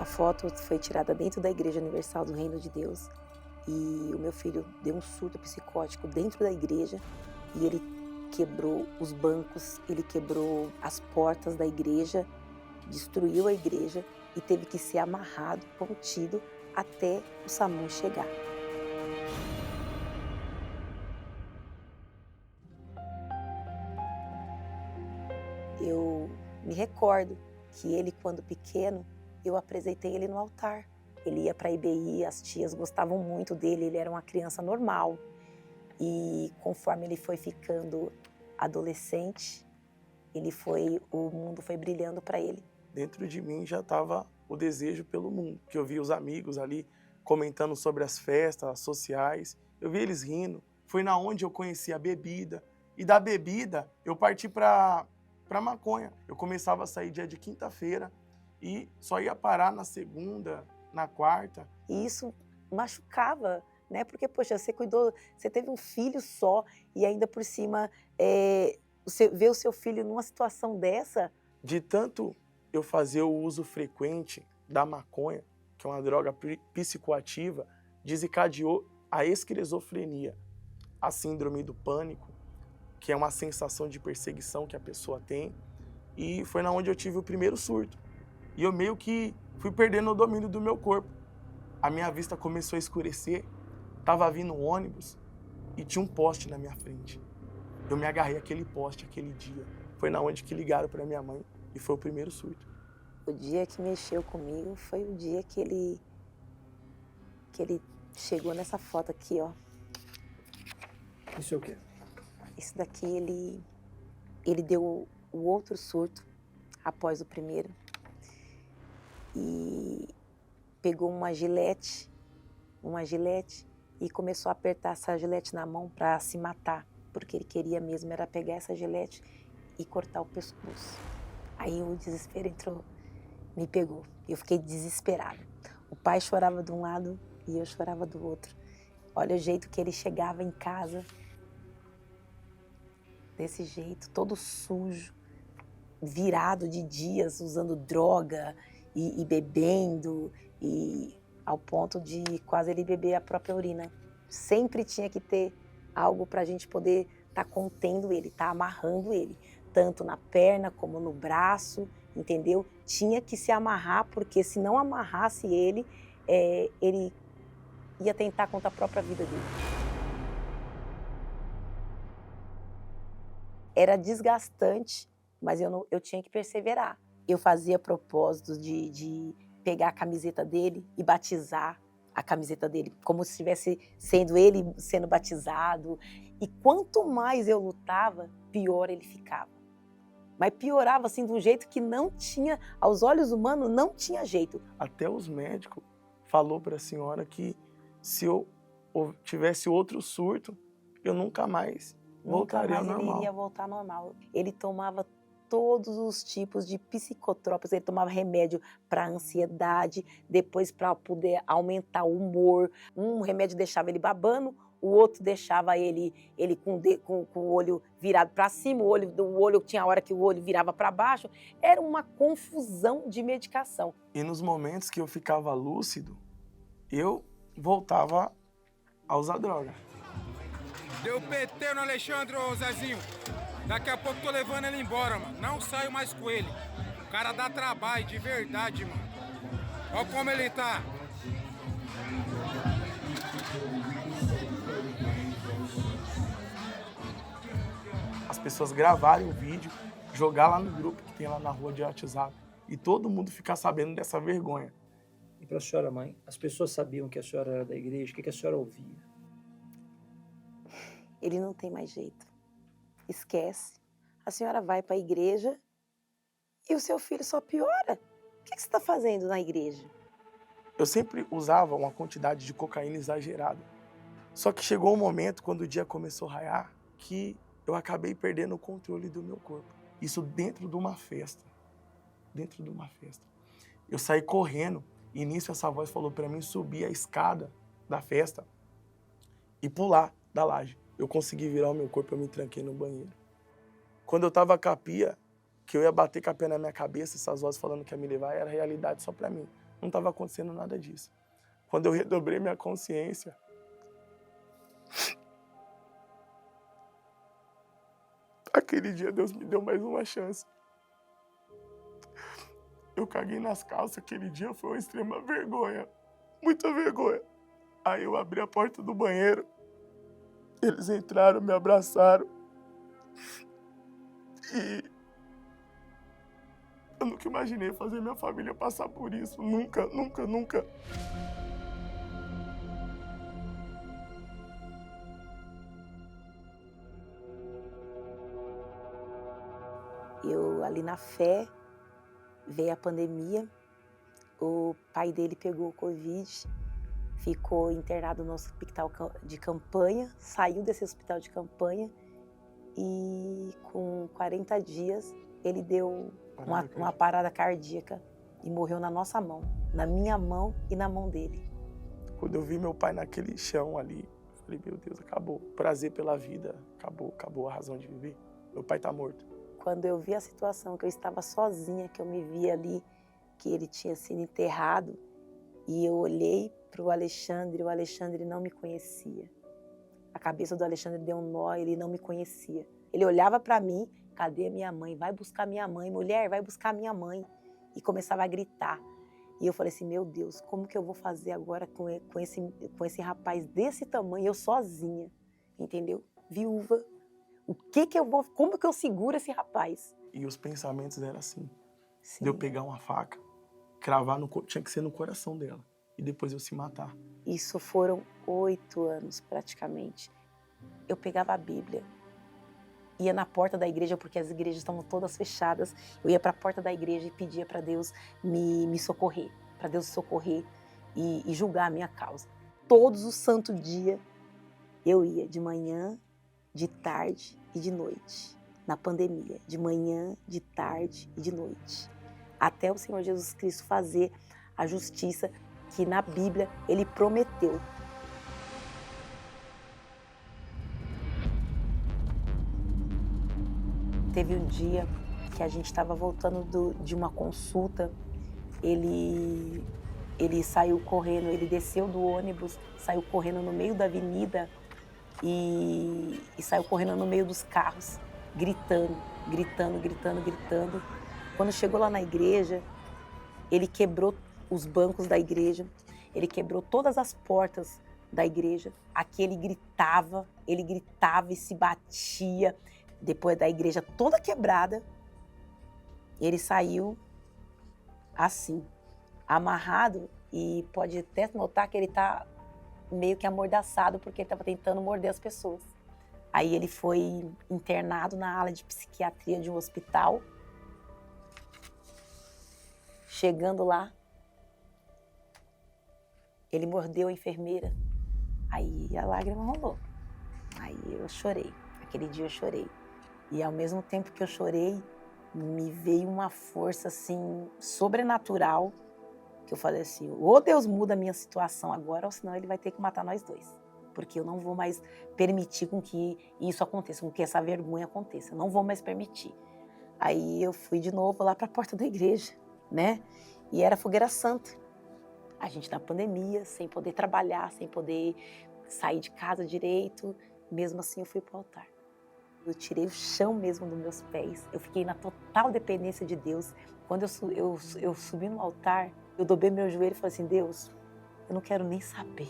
Essa foto foi tirada dentro da Igreja Universal do Reino de Deus e o meu filho deu um surto psicótico dentro da igreja e ele quebrou os bancos, ele quebrou as portas da igreja, destruiu a igreja e teve que ser amarrado, contido, até o SAMU chegar. Eu me recordo que ele, quando pequeno, eu apresentei ele no altar. Ele ia para a IBI, as tias gostavam muito dele, ele era uma criança normal. E conforme ele foi ficando adolescente, o mundo foi brilhando para ele. Dentro de mim já estava o desejo pelo mundo, que eu via os amigos ali comentando sobre as festas sociais, eu via eles rindo. Foi na onde eu conheci a bebida, e da bebida eu parti para maconha. Eu começava a sair dia de quinta-feira e só ia parar na segunda, na quarta. E isso machucava, né? Porque, poxa, você cuidou, você teve um filho só e ainda por cima você ver o seu filho numa situação dessa. De tanto eu fazer o uso frequente da maconha, que é uma droga psicoativa, desencadeou a esquizofrenia, a síndrome do pânico, que é uma sensação de perseguição que a pessoa tem, e foi na onde eu tive o primeiro surto. E eu meio que fui perdendo o domínio do meu corpo. A minha vista começou a escurecer, tava vindo um ônibus e tinha um poste na minha frente. Eu me agarrei àquele poste aquele dia. Foi na onde que ligaram para minha mãe e foi o primeiro surto. O dia que mexeu comigo foi o dia que ele chegou nessa foto aqui, ó. Isso é o quê? Isso daqui ele deu o outro surto após o primeiro e pegou uma gilete e começou a apertar essa gilete na mão para se matar, porque ele queria mesmo era pegar essa gilete e cortar o pescoço. Aí o desespero entrou, me pegou, eu fiquei desesperada. O pai chorava de um lado e eu chorava do outro. Olha o jeito que ele chegava em casa, desse jeito, todo sujo, virado de dias, usando droga e bebendo, e ao ponto de quase ele beber a própria urina. Sempre tinha que ter algo para a gente poder estar contendo ele, estar amarrando ele, tanto na perna como no braço, entendeu? Tinha que se amarrar, porque se não amarrasse ele, ele ia tentar contra a própria vida dele. Era desgastante, mas eu tinha que perseverar. Eu fazia propósitos de pegar a camiseta dele e batizar a camiseta dele, como se estivesse sendo ele sendo batizado. E quanto mais eu lutava, pior ele ficava. Mas piorava assim de um jeito que não tinha, aos olhos humanos, não tinha jeito. Até os médicos falou para a senhora que se eu tivesse outro surto, eu nunca mais voltaria ao normal. Ele iria voltar ao normal. Ele tomava todos os tipos de psicotrópicos, ele tomava remédio para ansiedade, depois para poder aumentar o humor. Um remédio deixava ele babando, o outro deixava ele com o olho virado para cima, o olho tinha hora que o olho virava para baixo. Era uma confusão de medicação. E nos momentos que eu ficava lúcido, eu voltava a usar droga. Deu PT no Alexandre, ô Zezinho. Daqui a pouco tô levando ele embora, mano. Não saio mais com ele. O cara dá trabalho, de verdade, mano. Olha como ele tá. As pessoas gravarem o vídeo, jogar lá no grupo que tem lá na rua de WhatsApp e todo mundo ficar sabendo dessa vergonha. E para a senhora, mãe, as pessoas sabiam que a senhora era da igreja? O que a senhora ouvia? Ele não tem mais jeito. Esquece. A senhora vai para a igreja e o seu filho só piora. O que você está fazendo na igreja? Eu sempre usava uma quantidade de cocaína exagerada. Só que chegou um momento, quando o dia começou a raiar, que eu acabei perdendo o controle do meu corpo. Isso dentro de uma festa. Dentro de uma festa. Eu saí correndo e nisso essa voz falou para mim subir a escada da festa e pular da laje. Eu consegui virar o meu corpo, eu me tranquei no banheiro. Quando eu tava com a pia, que eu ia bater com a pia na minha cabeça, essas vozes falando que ia me levar, era realidade só pra mim. Não estava acontecendo nada disso. Quando eu redobrei minha consciência, aquele dia Deus me deu mais uma chance. Eu caguei nas calças, aquele dia foi uma extrema vergonha, muita vergonha. Aí eu abri a porta do banheiro, eles entraram, me abraçaram e eu nunca imaginei fazer minha família passar por isso, nunca, nunca, nunca. Eu, ali na fé, veio a pandemia, o pai dele pegou o Covid, ficou internado no hospital de campanha, saiu desse hospital de campanha e com 40 dias ele deu uma parada cardíaca e morreu na nossa mão, na minha mão e na mão dele. Quando eu vi meu pai naquele chão ali, eu falei, meu Deus, acabou. O prazer pela vida, acabou a razão de viver. Meu pai tá morto. Quando eu vi a situação, que eu estava sozinha, que eu me vi ali, que ele tinha sido enterrado, e eu olhei para o Alexandre não me conhecia. A cabeça do Alexandre deu um nó, ele não me conhecia. Ele olhava para mim, cadê a minha mãe? Vai buscar minha mãe, mulher, vai buscar minha mãe. E começava a gritar. E eu falei assim, meu Deus, como que eu vou fazer agora com esse rapaz desse tamanho, eu sozinha, entendeu? Viúva. Como que eu seguro esse rapaz? E os pensamentos eram assim, Sim. de eu pegar uma faca, cravar tinha que ser no coração dela, e depois eu se matar. Isso foram 8 anos, praticamente. Eu pegava a Bíblia, ia na porta da igreja, porque as igrejas estavam todas fechadas. Eu ia para a porta da igreja e pedia para Deus me socorrer, para Deus socorrer e julgar a minha causa. Todos os santos dias eu ia, de manhã, de tarde e de noite. Na pandemia, de manhã, de tarde e de noite. Até o Senhor Jesus Cristo fazer a justiça que na Bíblia Ele prometeu. Teve um dia que a gente estava voltando de uma consulta, ele saiu correndo, ele desceu do ônibus, saiu correndo no meio da avenida e saiu correndo no meio dos carros, gritando. Quando chegou lá na igreja, ele quebrou os bancos da igreja, ele quebrou todas as portas da igreja. Aqui ele gritava e se batia. Depois da igreja toda quebrada, ele saiu assim, amarrado, e pode até notar que ele está meio que amordaçado porque ele estava tentando morder as pessoas. Aí ele foi internado na ala de psiquiatria de um hospital. Chegando lá, ele mordeu a enfermeira. Aí a lágrima rolou. Aí eu chorei. Aquele dia eu chorei. E ao mesmo tempo que eu chorei, me veio uma força assim sobrenatural, que eu falei assim, ou Deus muda a minha situação agora, ou senão Ele vai ter que matar nós dois. Porque eu não vou mais permitir com que isso aconteça, com que essa vergonha aconteça. Eu não vou mais permitir. Aí eu fui de novo lá para a porta da igreja, né? E era fogueira santa. A gente na pandemia, sem poder trabalhar, sem poder sair de casa direito. Mesmo assim eu fui para o altar. Eu tirei o chão mesmo dos meus pés. Eu fiquei na total dependência de Deus. Quando eu subi no altar, eu dobrei meu joelho e falei assim, Deus, eu não quero nem saber.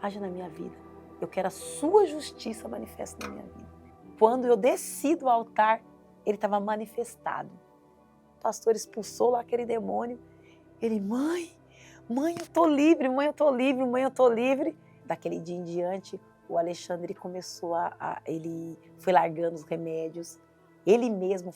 Haja na minha vida. Eu quero a sua justiça manifesta na minha vida. Quando eu desci do altar, ele estava manifestado. O pastor expulsou lá aquele demônio. Ele, mãe, eu tô livre, mãe, eu tô livre, mãe, eu tô livre. Daquele dia em diante, o Alexandre começou ele foi largando os remédios. Ele mesmo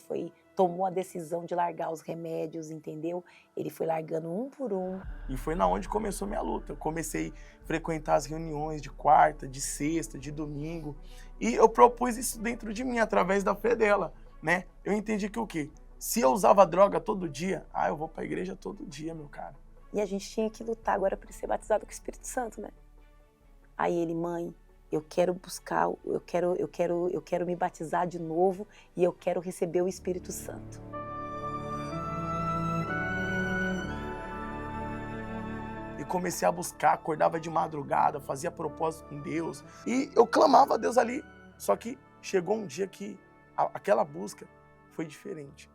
tomou a decisão de largar os remédios, entendeu? Ele foi largando um por um. E foi na onde começou minha luta. Eu comecei a frequentar as reuniões de quarta, de sexta, de domingo. E eu propus isso dentro de mim, através da fé dela, né? Eu entendi que o quê? Se eu usava droga todo dia, eu vou pra igreja todo dia, meu cara. E a gente tinha que lutar agora para ser batizado com o Espírito Santo, né? Aí ele, mãe, eu quero buscar, eu quero me batizar de novo e eu quero receber o Espírito Santo. comecei a buscar, acordava de madrugada, fazia propósito com Deus. E eu clamava a Deus ali. Só que chegou um dia que aquela busca foi diferente.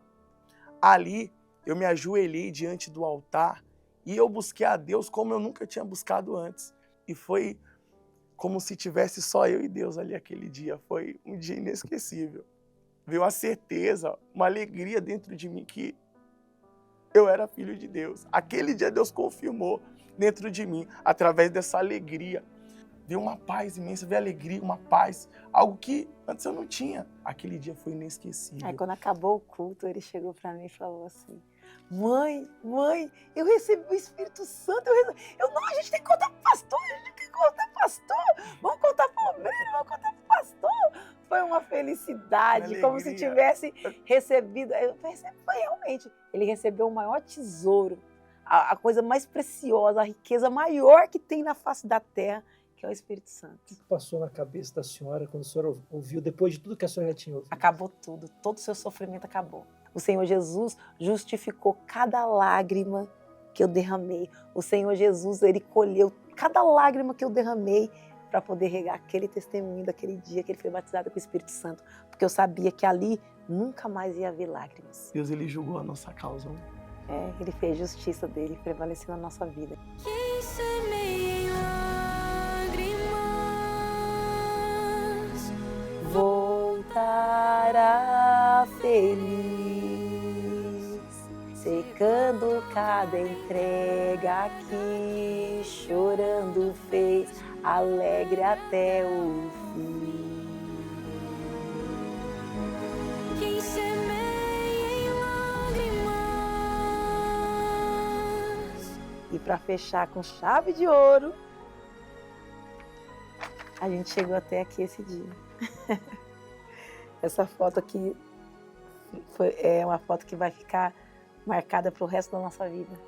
Ali eu me ajoelhei diante do altar e eu busquei a Deus como eu nunca tinha buscado antes. E foi como se tivesse só eu e Deus ali aquele dia. Foi um dia inesquecível. Veio a certeza, uma alegria dentro de mim que eu era filho de Deus. Aquele dia Deus confirmou dentro de mim, através dessa alegria. Veio uma paz imensa, veio alegria, uma paz, algo que antes eu não tinha. Aquele dia foi inesquecível. Aí quando acabou o culto, ele chegou para mim e falou assim: mãe, eu recebi o Espírito Santo. Não, a gente tem que contar pro pastor, vamos contar pro obreiro, vamos contar pro pastor. Foi uma felicidade, como se tivesse recebido. Foi realmente, ele recebeu o maior tesouro, a coisa mais preciosa, a riqueza maior que tem na face da terra, que é o Espírito Santo. O que passou na cabeça da senhora quando a senhora ouviu, depois de tudo que a senhora já tinha ouvido? Acabou tudo, todo o seu sofrimento acabou. O Senhor Jesus justificou cada lágrima que eu derramei. O Senhor Jesus, ele colheu cada lágrima que eu derramei para poder regar aquele testemunho daquele dia que ele foi batizado com o Espírito Santo. Porque eu sabia que ali nunca mais ia haver lágrimas. Deus, ele julgou a nossa causa. Ele fez justiça dele, prevaleceu na nossa vida. Quem semeia em lágrimas voltará feliz, secando cada entrega que chorando fez, alegre até o fim. Quem semeia em lágrimas. E para fechar com chave de ouro, a gente chegou até aqui esse dia. Essa foto aqui é uma foto que vai ficar marcada para o resto da nossa vida.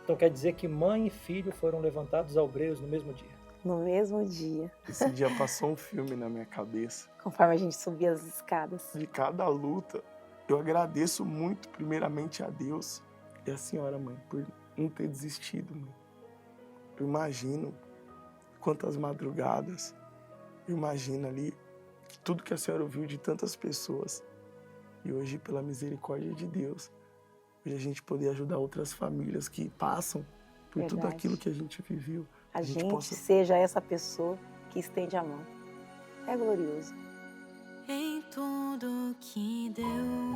Então quer dizer que mãe e filho foram levantados a obreiros no mesmo dia? No mesmo dia, Esse dia passou um filme na minha cabeça. conforme a gente subia as escadas. De cada luta, eu agradeço muito, primeiramente, a Deus e a senhora, mãe, por não ter desistido, mãe. Eu imagino quantas madrugadas, eu imagino ali tudo que a senhora ouviu de tantas pessoas. E hoje, pela misericórdia de Deus, hoje a gente poder ajudar outras famílias que passam por tudo Verdade. aquilo que a gente viveu. A gente possa... seja essa pessoa que estende a mão. É glorioso. Em tudo que deu